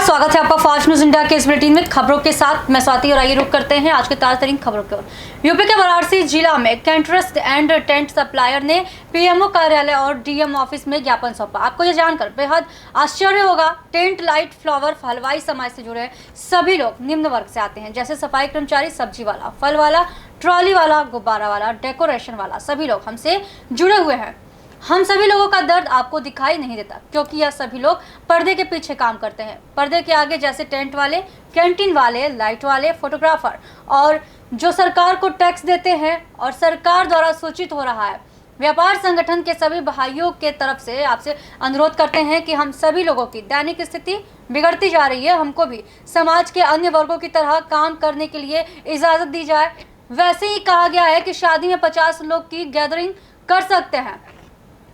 स्वागत है आपका फास्ट न्यूज इंडिया के इस बुलेटिन में खबरों के साथ मैं स्वाति और आइए रुक करते हैं आज के ताजा तरीन खबरों की ओर। यूपी के वाराणसी जिला में कैटरर्स एंड टेंट सप्लायर ने पीएमओ कार्यालय और डीएम ऑफिस में ज्ञापन सौंपा। आपको यह जानकर बेहद आश्चर्य होगा, टेंट, लाइट, फ्लावर, हलवाई समाज से जुड़े सभी लोग निम्न वर्ग से आते हैं, जैसे सफाई कर्मचारी, सब्जी वाला, फल वाला, ट्रॉली वाला, गुब्बारा वाला, डेकोरेशन वाला, सभी लोग हमसे जुड़े हुए हैं। हम सभी लोगों का दर्द आपको दिखाई नहीं देता क्योंकि यह सभी लोग पर्दे के पीछे काम करते हैं। पर्दे के आगे जैसे टेंट वाले, कैंटीन वाले, लाइट वाले, फोटोग्राफर और जो सरकार को टैक्स देते हैं और सरकार द्वारा सूचित हो रहा है। व्यापार संगठन के सभी भाइयों के तरफ से आपसे अनुरोध करते हैं कि हम सभी लोगों की दैनिक स्थिति बिगड़ती जा रही है, हमको भी समाज के अन्य वर्गों की तरह काम करने के लिए इजाज़त दी जाए। वैसे ही कहा गया है कि शादी में 50 लोग की गैदरिंग कर सकते हैं,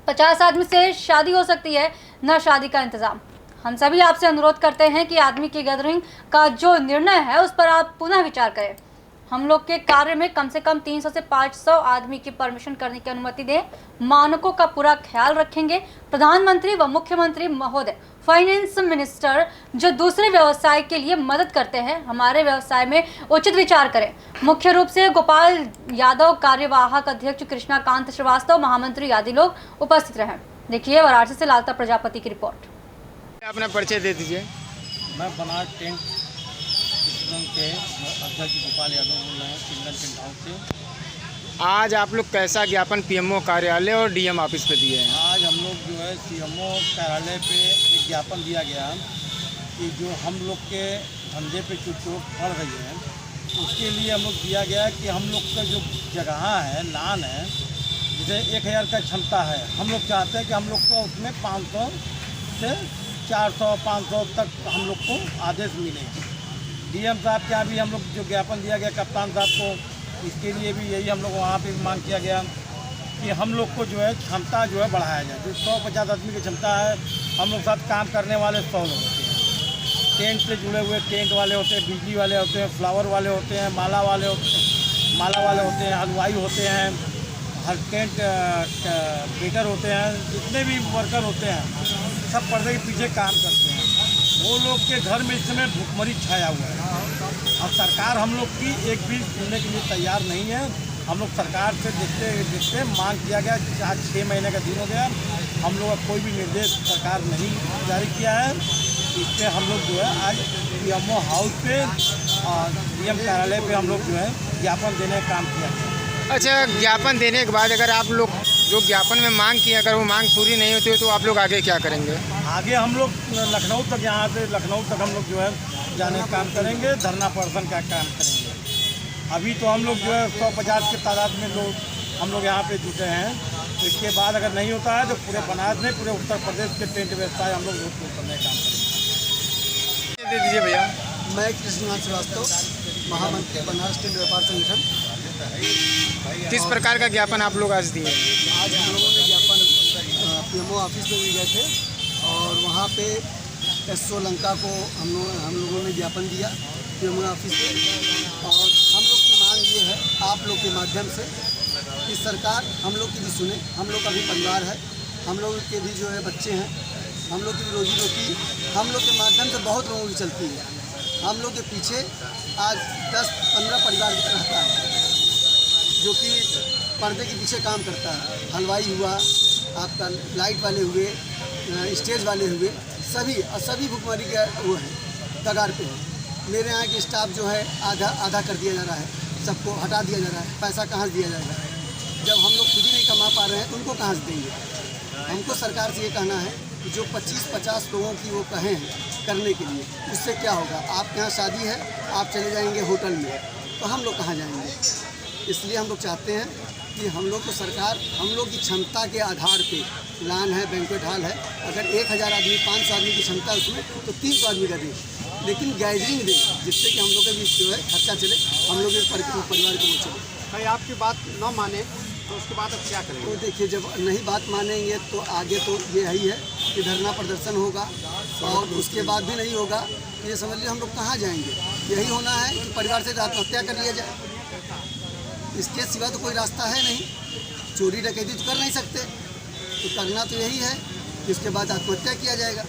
50 आदमी से शादी हो सकती है, न शादी का इंतजाम। हम सभी आपसे अनुरोध करते हैं कि आदमी की गैदरिंग का जो निर्णय है उस पर आप पुनः विचार करें। हम लोग के कार्य में कम से कम 300 से 500 आदमी की परमिशन करने की अनुमति दें। मानकों का पूरा ख्याल रखेंगे। प्रधानमंत्री व मुख्यमंत्री महोदय, फाइनेंस मिनिस्टर जो दूसरे व्यवसाय के लिए मदद करते हैं, हमारे व्यवसाय में उचित विचार करें। मुख्य रूप से गोपाल यादव, कार्यवाहक अध्यक्ष कृष्णाकांत श्रीवास्तव, महामंत्री आदि लोग उपस्थित रहे। देखिए वाराणसी से लालता प्रजापति की रिपोर्ट। अपना परिचय दे दीजिए। मैं बनारस टेंट के अध्यक्ष गोपाल यादव बोल रहे हैं, सिंगल टेंट हाउस से। आज आप लोग कैसा ज्ञापन पीएमओ कार्यालय और डीएम ऑफिस पे दिए हैं? आज हम लोग जो है सीएमओ कार्यालय पे एक ज्ञापन दिया गया कि जो हम लोग के धंधे पे जो चोट पड़ रही है उसके लिए हम लोग दिया गया कि हम लोग का जो जगह है, लान है, जैसे 1000 का क्षमता है, हम लोग चाहते हैं कि हम लोग को उसमें 500 से 400 500 तक हम लोग को आदेश मिले। डीएम साहब के यहाँ भी हम लोग जो ज्ञापन दिया गया कप्तान साहब को, इसके लिए भी यही हम लोग वहाँ पे मांग किया गया कि हम लोग को जो है क्षमता जो है बढ़ाया जाए। जो 150 आदमी की क्षमता है, हम लोग साथ काम करने वाले 100 लोग होते हैं। टेंट से जुड़े हुए टेंट वाले होते हैं, बिजली वाले होते हैं, फ्लावर वाले होते हैं, माला वाले होते हैं, हलवाई होते हैं, हर टेंट वेटर होते हैं, जितने भी वर्कर होते हैं सब पर्दे के पीछे काम करते हैं। वो लोग के घर में इस समय भुखमरी छाया हुआ है और सरकार हम लोग की एक भी सुनने के लिए तैयार नहीं है। हम लोग सरकार से देखते मांग किया गया, आज 6 महीने का दिन हो गया, हम लोग का कोई भी निर्देश सरकार नहीं जारी किया है। इस पर हम लोग जो है आज पीएमओ हाउस पे और डीएम कार्यालय पे हम लोग जो है ज्ञापन देने का काम किया गया। अच्छा, ज्ञापन देने के बाद अगर आप लोग जो ज्ञापन में मांग की, अगर वो मांग पूरी नहीं होती है तो आप लोग आगे क्या करेंगे? आगे हम लोग लखनऊ तक, यहाँ से लखनऊ तक हम लोग जो है जाने का काम करेंगे, धरना प्रदर्शन का काम करेंगे। अभी तो हम लोग जो है 150 के तादाद में लोग हम लोग यहाँ पे जुटे हैं। तो इसके बाद अगर नहीं होता है तो पूरे बनारस में, पूरे उत्तर प्रदेश के टेंट व्यवसाय हम लोग रोड शो करने का काम करेंगे। दे दीजिए भैया। मैं कृष्णकांत श्रीवास्तव, महामंत्री बनारस टेंट व्यापार संगठन। किस प्रकार का ज्ञापन आप लोग आज दिए? आज हम लोगों ने ज्ञापन पीएमओ ऑफिस में भी गए थे और वहाँ पे एसओ लंका को हम लोगों ने ज्ञापन दिया पीएमओ ऑफिस में। और हम लोग की मांग ये है आप लोग के माध्यम से कि सरकार हम लोग की भी सुने। हम लोग का भी परिवार है, हम लोग के भी जो है बच्चे हैं, हम लोग की भी रोजी रोटी हम लोग के माध्यम से बहुत लोगों की चलती है। हम लोग के पीछे आज 10-15 परिवार रहता है जो कि पर्दे के पीछे काम करता है। हलवाई हुआ, आपका लाइट वाले हुए, स्टेज वाले हुए, सभी भुखमरी के वो हैं, कगार पे है। मेरे यहाँ के स्टाफ जो है आधा कर दिया जा रहा है, सबको हटा दिया जा रहा है। पैसा कहाँ से दिया जाएगा? जब हम लोग खुद ही नहीं कमा पा रहे हैं तो उनको कहाँ से देंगे? हमको सरकार से ये कहना है कि जो 25-50 लोगों की वो कहें करने के लिए, उससे क्या होगा? आपके यहाँ शादी है, आप चले जाएंगे होटल में, तो हम लोग कहाँ जाएंगे? इसलिए हम लोग चाहते हैं कि हम लोग को सरकार हम लोग की क्षमता के आधार पे, लान है, बैंक्वेट हॉल है, अगर 1000 आदमी, 500 आदमी की क्षमता है उसमें तो 300 आदमी का दें, लेकिन गैदरिंग दें जिससे कि हम लोग का भी जो है खर्चा चले, हम लोग के परिवार को वो चले। भाई आपकी बात न माने तो उसके बाद अब क्या करेंगे? तो देखिए, जब नहीं बात मानेंगे तो आगे तो ये ही है कि धरना प्रदर्शन होगा और उसके बाद भी नहीं होगा तो ये समझ लीजिए हम लोग कहाँ जाएंगे। यही होना है कि परिवार से आत्महत्या कर लिया जाए, इसके सिवा तो कोई रास्ता है नहीं। चोरी डकैती तो कर नहीं सकते, तो करना तो यही है कि उसके बाद आत्महत्या किया जाएगा।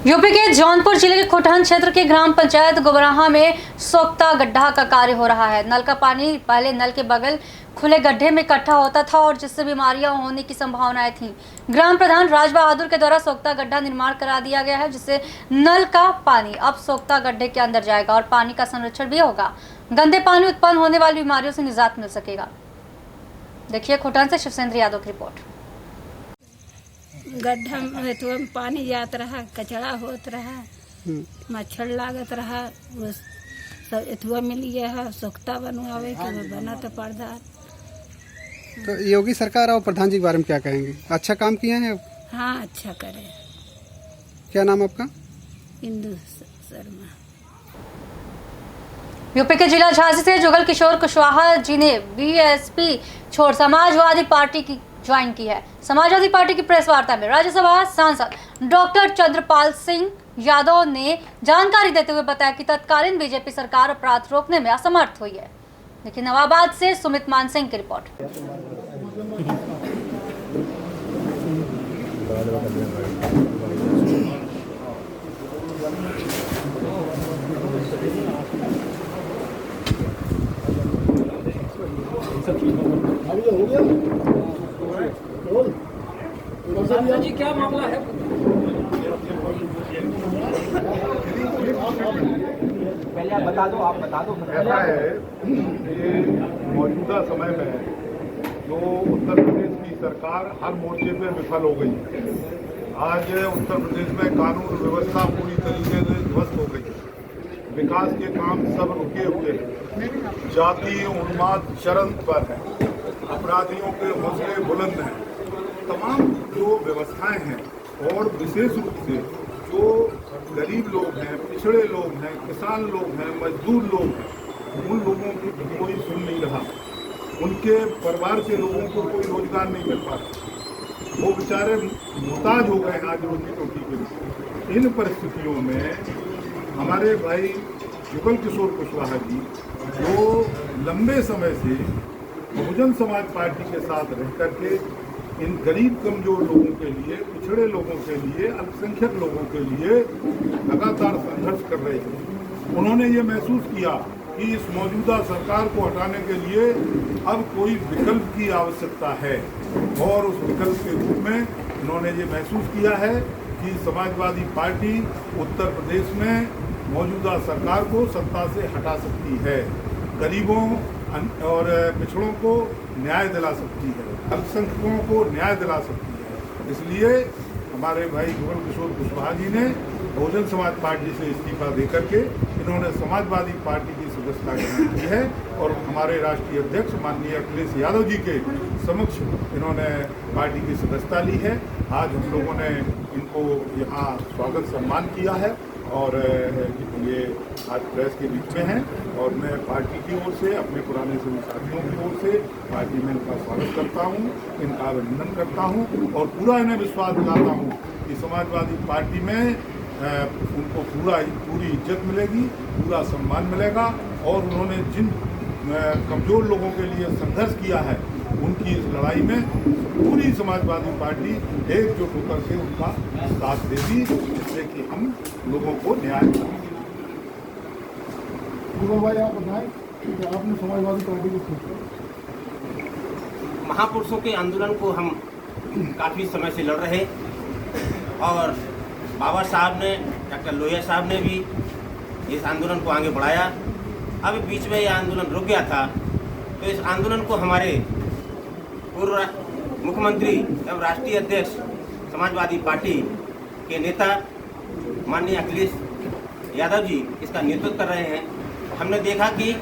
यूपी के जौनपुर जिले के खोटहन क्षेत्र के ग्राम पंचायत गोबराहा में सोख्ता गड्ढा का कार्य हो रहा है। नल का पानी पहले नल के बगल खुले गड्ढे में इकट्ठा होता था और जिससे बीमारियां होने की संभावनाएं थीं। ग्राम प्रधान राज बहादुर के द्वारा सोख्ता गड्ढा निर्माण करा दिया गया है, जिससे नल का पानी अब सोख्ता गड्ढे के अंदर जाएगा और पानी का संरक्षण भी होगा। गंदे पानी उत्पन्न होने वाली बीमारियों से निजात मिल सकेगा। देखिए खोटहन से शिवसेंद्र यादव की रिपोर्ट। गड्ढा में तो पानी जात रहा, कचरा होत रहा, मच्छर लागत रहा, वो सब एथुआ मिल गया है। सोख्ता बनवावे के बना तो पड़ता। तो योगी सरकार और प्रधान जी के बारे में क्या कहेंगे? अच्छा काम किए हैं? हाँ, अच्छा करे। क्या नाम आपका? इंदु शर्मा। यूपी के जिला झांसी से जुगल किशोर कुशवाहा जी ने बीएसपी छोड़ समाजवादी पार्टी की ज्वाइन की है। समाजवादी पार्टी की प्रेस वार्ता में राज्यसभा सांसद डॉक्टर चंद्रपाल सिंह यादव ने जानकारी देते हुए बताया कि तत्कालीन बीजेपी सरकार अपराध रोकने में असमर्थ हुई है। लेकिन नवाबाद से सुमित मानसिंह की रिपोर्ट। जी क्या मामला है? पहले आप बता दो। ऐसा है कि मौजूदा समय में जो उत्तर प्रदेश की सरकार हर मोर्चे पे विफल हो गई है। आज उत्तर प्रदेश में कानून व्यवस्था पूरी तरीके से ध्वस्त हो गई है। विकास के काम सब रुके हुए हैं। जातीय उन्माद चरम पर है। अपराधियों के हौसले बुलंद हैं। तमाम जो व्यवस्थाएं हैं और विशेष रूप से जो गरीब लोग हैं, पिछड़े लोग हैं, किसान लोग हैं, मजदूर लोग हैं, उन लोगों की कोई सुन नहीं रहा। उनके परिवार के लोगों को कोई रोजगार नहीं मिल पा रहा। वो बेचारे मुहताज हो गए आज रोजी रोटी के लिए। इन परिस्थितियों में हमारे भाई जुगल किशोर कुशवाहा जी जो लंबे समय से बहुजन समाज पार्टी के साथ रह करके इन गरीब कमजोर लोगों के लिए, पिछड़े लोगों के लिए, अल्पसंख्यक लोगों के लिए लगातार संघर्ष कर रहे थे। उन्होंने ये महसूस किया कि इस मौजूदा सरकार को हटाने के लिए अब कोई विकल्प की आवश्यकता है और उस विकल्प के रूप में उन्होंने ये महसूस किया है कि समाजवादी पार्टी उत्तर प्रदेश में मौजूदा सरकार को सत्ता से हटा सकती है, गरीबों और पिछड़ों को न्याय दिला सकती है, अल्पसंख्यकों को न्याय दिला सकती है। इसलिए हमारे भाई जुगल किशोर कुशवाहा जी ने बहुजन समाज पार्टी से इस्तीफा देकर के इन्होंने समाजवादी पार्टी की सदस्यता ग्रहण की है और हमारे राष्ट्रीय अध्यक्ष माननीय अखिलेश यादव जी के समक्ष इन्होंने पार्टी की सदस्यता ली है। आज हम लोगों ने इनको यहाँ स्वागत सम्मान किया है और ये आज प्रेस के बीच में हैं और मैं पार्टी की ओर से, अपने पुराने सभी साथियों की ओर से पार्टी में इनका स्वागत करता हूँ, इनका अभिनंदन करता हूँ और पूरा इन्हें विश्वास दिलाता हूँ कि समाजवादी पार्टी में उनको पूरी इज्जत मिलेगी, पूरा सम्मान मिलेगा और उन्होंने जिन कमज़ोर लोगों के लिए संघर्ष किया है उनकी इस लड़ाई में पूरी समाजवादी पार्टी एकजुट होकर के उनका साथ देगी, जिससे कि हम लोगों को न्याय मिलेगा। भाई आप बताएं कि आपने समाजवादी पार्टी को छोड़ा। महापुरुषों के आंदोलन को हम काफ़ी समय से लड़ रहे और बाबा साहब ने, डॉक्टर लोहिया साहब ने भी इस आंदोलन को आगे बढ़ाया। अब बीच में यह आंदोलन रुक गया था, तो इस आंदोलन को हमारे पूर्व मुख्यमंत्री एवं राष्ट्रीय अध्यक्ष समाजवादी पार्टी के नेता माननीय अखिलेश यादव जी इसका नेतृत्व कर रहे हैं। हमने देखा कि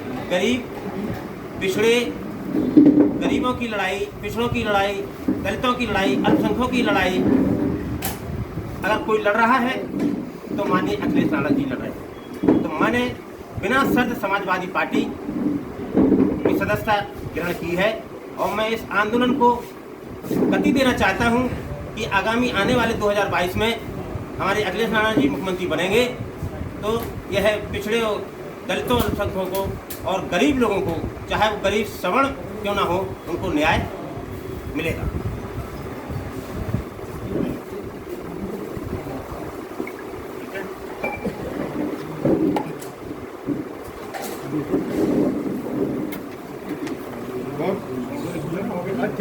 गरीबों की लड़ाई, पिछड़ों की लड़ाई, दलितों की लड़ाई, अल्पसंख्यकों की लड़ाई अगर कोई लड़ रहा है तो माननीय अखिलेश यादव जी लड़ रहे हैं। तो मैंने बिना शर्त समाजवादी पार्टी की सदस्यता ग्रहण की है और मैं इस आंदोलन को गति देना चाहता हूं कि आगामी आने वाले 2022 में हमारे अखिलेश यादव जी मुख्यमंत्री बनेंगे तो यह पिछड़े दलितों, अल्पसंख्यकों को और गरीब लोगों को, चाहे वो गरीब सवर्ण क्यों ना हो, उनको न्याय मिलेगा।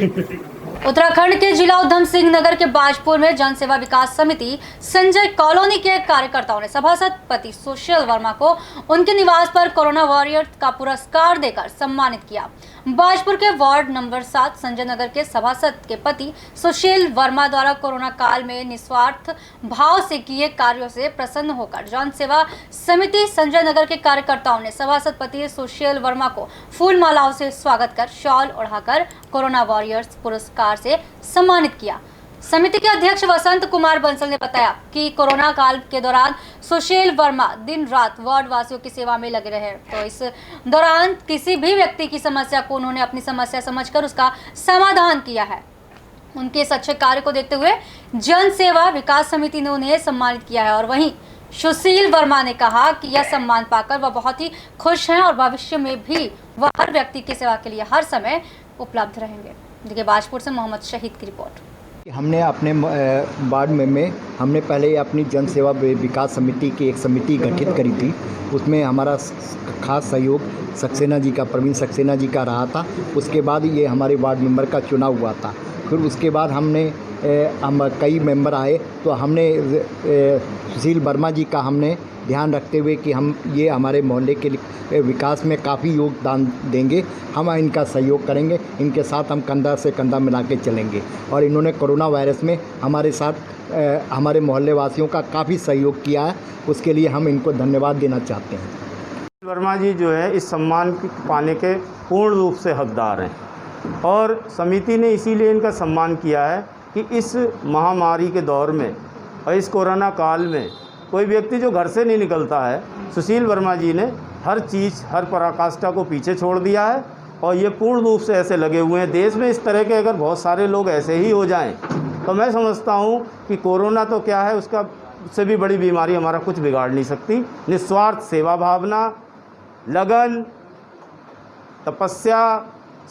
उत्तराखंड के जिला उधम सिंह नगर के बाजपुर में जन सेवा विकास समिति संजय कॉलोनी के कार्यकर्ताओं ने सभासद पति सुशील वर्मा को उनके निवास पर कोरोना वॉरियर का पुरस्कार देकर सम्मानित किया। बाजपुर के वार्ड नंबर 7 संजय नगर के सभासद के पति सुशील वर्मा द्वारा कोरोना काल में निस्वार्थ भाव से किए कार्यों से प्रसन्न होकर जन सेवा समिति संजय नगर के कार्यकर्ताओं ने सभासद पति सुशील वर्मा को फूल मालाओं से स्वागत कर शॉल ओढ़ाकर कोरोना वॉरियर्स पुरस्कार से सम्मानित किया। समिति के अध्यक्ष वसंत कुमार बंसल ने बताया कि कोरोना काल के दौरान सुशील वर्मा दिन रात वार्ड वासियों की सेवा में लगे रहे, तो इस दौरान किसी भी व्यक्ति की समस्या को उन्होंने अपनी समस्या समझकर उसका समाधान किया है। उनके इस अच्छे कार्य को देखते हुए जन सेवा विकास समिति ने उन्हें सम्मानित किया है और वहीं सुशील वर्मा ने कहा कि यह सम्मान पाकर वह बहुत ही खुश हैं और भविष्य में भी वह हर व्यक्ति की सेवा के लिए हर समय उपलब्ध रहेंगे। देखिए बाजपुर से मोहम्मद शहीद की रिपोर्ट। हमने अपने वार्ड में हमने पहले अपनी जन सेवा विकास समिति की एक समिति गठित करी थी। उसमें हमारा खास सहयोग सक्सेना जी का, प्रवीण सक्सेना जी का रहा था। उसके बाद ये हमारे वार्ड मेंबर का चुनाव हुआ था। फिर उसके बाद हम कई मेंबर आए तो हमने सुशील वर्मा जी का हमने ध्यान रखते हुए कि हम ये हमारे मोहल्ले के विकास में काफ़ी योगदान देंगे, हम इनका सहयोग करेंगे, इनके साथ हम कंधा से कंधा मिला के चलेंगे। और इन्होंने कोरोना वायरस में हमारे साथ हमारे मोहल्ले वासियों का काफ़ी सहयोग किया है, उसके लिए हम इनको धन्यवाद देना चाहते हैं। वर्मा जी जो है इस सम्मान पाने के पूर्ण रूप से हकदार हैं और समिति ने इसीलिए इनका सम्मान किया है कि इस महामारी के दौर में और इस कोरोना काल में कोई व्यक्ति जो घर से नहीं निकलता है, सुशील वर्मा जी ने हर चीज़, हर पराकाष्ठा को पीछे छोड़ दिया है और ये पूर्ण रूप से ऐसे लगे हुए हैं। देश में इस तरह के अगर बहुत सारे लोग ऐसे ही हो जाएं तो मैं समझता हूँ कि कोरोना तो क्या है, उसका से भी बड़ी बीमारी हमारा कुछ बिगाड़ नहीं सकती। निस्वार्थ सेवा भावना, लगन, तपस्या,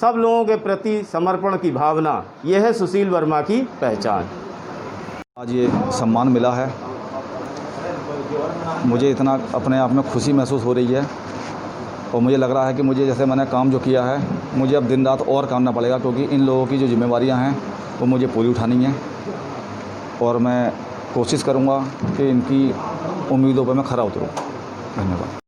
सब लोगों के प्रति समर्पण की भावना, यह है सुशील वर्मा की पहचान। आज ये सम्मान मिला है, मुझे इतना अपने आप में खुशी महसूस हो रही है और मुझे लग रहा है कि मुझे जैसे मैंने काम जो किया है, मुझे अब दिन रात और करना पड़ेगा, क्योंकि इन लोगों की जो जिम्मेवारियां हैं वो मुझे पूरी उठानी है और मैं कोशिश करूंगा कि इनकी उम्मीदों पर मैं खरा उतरूं। धन्यवाद।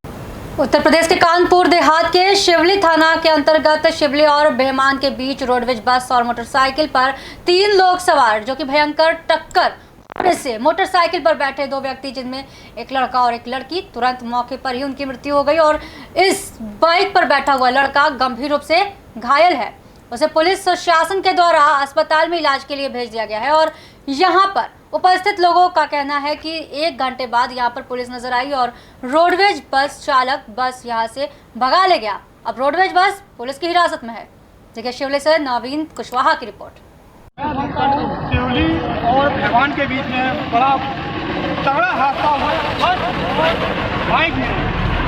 उत्तर प्रदेश के कानपुर देहात के शिवली थाना के अंतर्गत शिवली और बेहमान के बीच रोडवेज बस और मोटरसाइकिल पर 3 लोग सवार जो कि भयंकर टक्कर होने से मोटरसाइकिल पर बैठे 2 व्यक्ति जिनमें एक लड़का और एक लड़की, तुरंत मौके पर ही उनकी मृत्यु हो गई और इस बाइक पर बैठा हुआ लड़का गंभीर रूप से घायल है। उसे पुलिस शासन के द्वारा अस्पताल में इलाज के लिए भेज दिया गया है और यहाँ पर उपस्थित लोगों का कहना है कि 1 घंटे बाद यहाँ पर पुलिस नजर आई और रोडवेज बस चालक बस यहाँ से भगा ले गया। अब रोडवेज बस पुलिस की हिरासत में है। देखिए शिवली से नवीन कुशवाहा की रिपोर्ट। शिवली और बेहमान के बीच में बड़ा तगड़ा हादसा हुआ है और बाइक में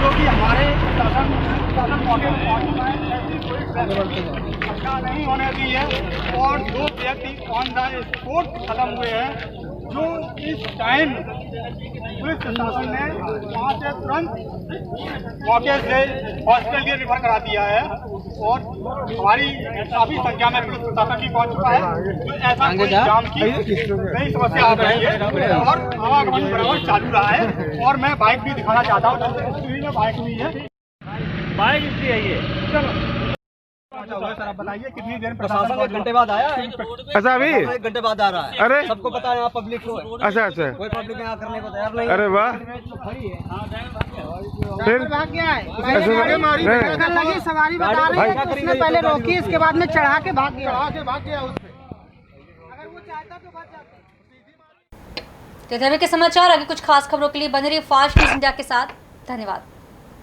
जो कि हमारे शासन मौके पर पहुंच चुका है, घटना नहीं होने दी है और 2 व्यक्ति ऑन द स्पॉट खत्म हुए हैं, जो इस टाइम पुलिस प्रशासन ने वहाँ से तुरंत मौके से हॉस्पिटल के रिफर करा दिया है और हमारी काफ़ी संख्या में पुलिस प्रशासन भी पहुँच चुका है। तो ऐसा कोई जाम की नई समस्या आ रही है और आवागमन बराबर चालू रहा है और मैं बाइक भी दिखाना चाहता हूँ। बाइक भी है, बाइक इसकी है ये। चलो सर आप बताइए कितनी देर प्रशासन 1 घंटे बाद आया? अच्छा अभी 1 घंटे बाद आ रहा है। अरे सबको पता है यहाँ पब्लिक को है। अच्छा अच्छा, कोई पब्लिक यहाँ करने को तैयार नहीं। अरे वाह, फिर सवारी बता रही है उसने पहले रोकी, इसके बाद में चढ़ा के भाग गया। अगर वो चाहता तो भाग जाता। तो के समाचार आगे कुछ खास खबरों के लिए बने रहिए फास्ट न्यूज़ इंडिया के साथ। धन्यवाद।